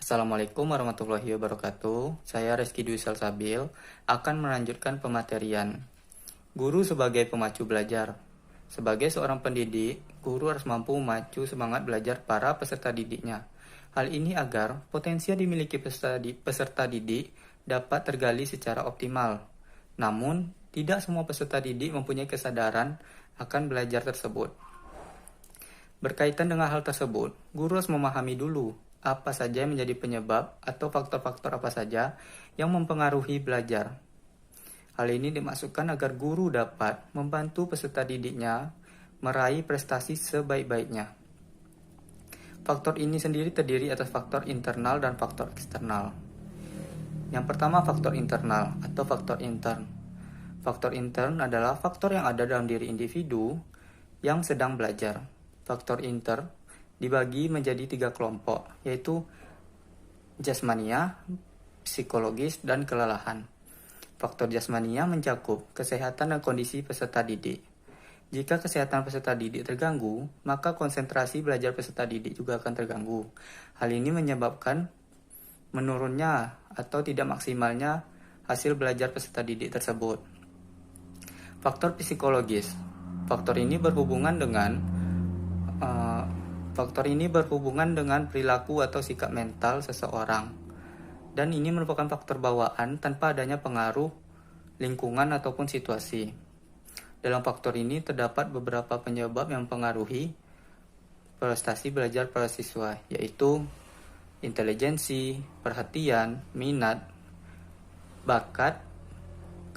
Assalamualaikum warahmatullahi wabarakatuh. Saya Reski Dwi Salsabil akan melanjutkan pematerian guru sebagai pemacu belajar. Sebagai seorang pendidik, guru harus mampu memacu semangat belajar para peserta didiknya. Hal ini agar potensi yang dimiliki peserta didik dapat tergali secara optimal. Namun, tidak semua peserta didik mempunyai kesadaran akan belajar tersebut. Berkaitan dengan hal tersebut, guru harus memahami dulu apa saja yang menjadi penyebab atau faktor-faktor apa saja yang mempengaruhi belajar. Hal ini dimaksudkan agar guru dapat membantu peserta didiknya meraih prestasi sebaik-baiknya. Faktor ini sendiri terdiri atas faktor internal dan faktor eksternal. Yang pertama, faktor internal atau faktor intern. Faktor intern adalah faktor yang ada dalam diri individu yang sedang belajar. Faktor intern dibagi menjadi 3 kelompok, yaitu jasmania, psikologis, dan kelelahan. Faktor jasmania mencakup kesehatan dan kondisi peserta didik. Jika kesehatan peserta didik terganggu, maka konsentrasi belajar peserta didik juga akan terganggu. Hal ini menyebabkan menurunnya atau tidak maksimalnya hasil belajar peserta didik tersebut. Faktor psikologis. Faktor ini berhubungan dengan perilaku atau sikap mental seseorang. Dan ini merupakan faktor bawaan tanpa adanya pengaruh lingkungan ataupun situasi. Dalam faktor ini terdapat beberapa penyebab yang mempengaruhi prestasi belajar para siswa, yaitu intelijensi, perhatian, minat, bakat,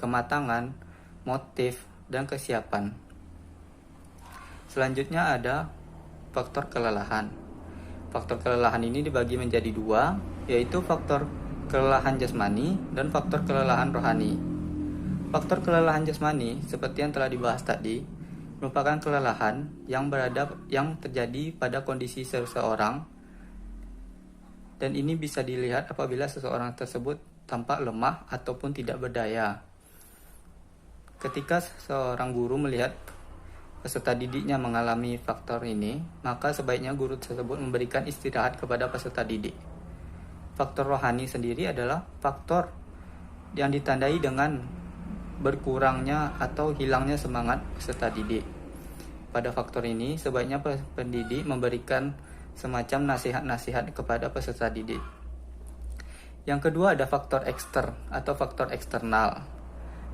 kematangan, motif, dan kesiapan. Selanjutnya ada faktor kelelahan. Faktor kelelahan ini dibagi menjadi 2, yaitu faktor kelelahan jasmani dan faktor kelelahan rohani. Faktor kelelahan jasmani, seperti yang telah dibahas tadi, merupakan kelelahan yang terjadi pada kondisi seseorang, dan ini bisa dilihat apabila seseorang tersebut tampak lemah ataupun tidak berdaya. Ketika seorang guru melihat peserta didiknya mengalami faktor ini, maka sebaiknya guru tersebut memberikan istirahat kepada peserta didik. Faktor rohani sendiri adalah faktor yang ditandai dengan berkurangnya atau hilangnya semangat peserta didik. Pada faktor ini, sebaiknya pendidik memberikan semacam nasihat-nasihat kepada peserta didik. Yang kedua ada faktor ekstern atau faktor eksternal.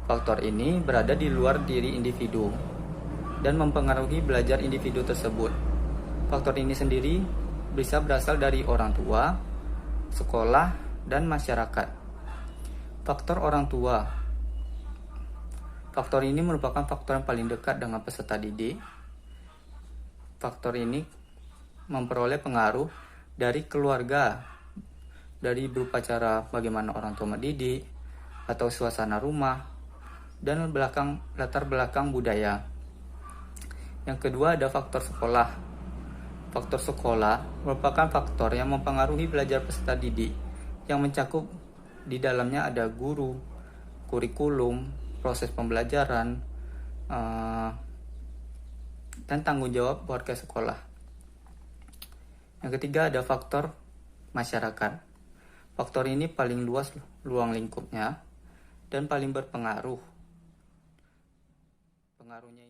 Faktor ini berada di luar diri individu dan mempengaruhi belajar individu tersebut. Faktor ini sendiri bisa berasal dari orang tua, sekolah, dan masyarakat. Faktor orang tua. Faktor ini merupakan faktor yang paling dekat dengan peserta didik. Faktor ini memperoleh pengaruh dari keluarga, dari berupa cara bagaimana orang tua mendidik, atau suasana rumah, dan latar belakang budaya. Yang kedua ada faktor sekolah. Faktor sekolah merupakan faktor yang mempengaruhi belajar peserta didik, yang mencakup di dalamnya ada guru, kurikulum, proses pembelajaran, dan tanggung jawab warga sekolah. Yang ketiga ada faktor masyarakat. Faktor ini paling luas ruang lingkupnya dan paling berpengaruh. Pengaruhnya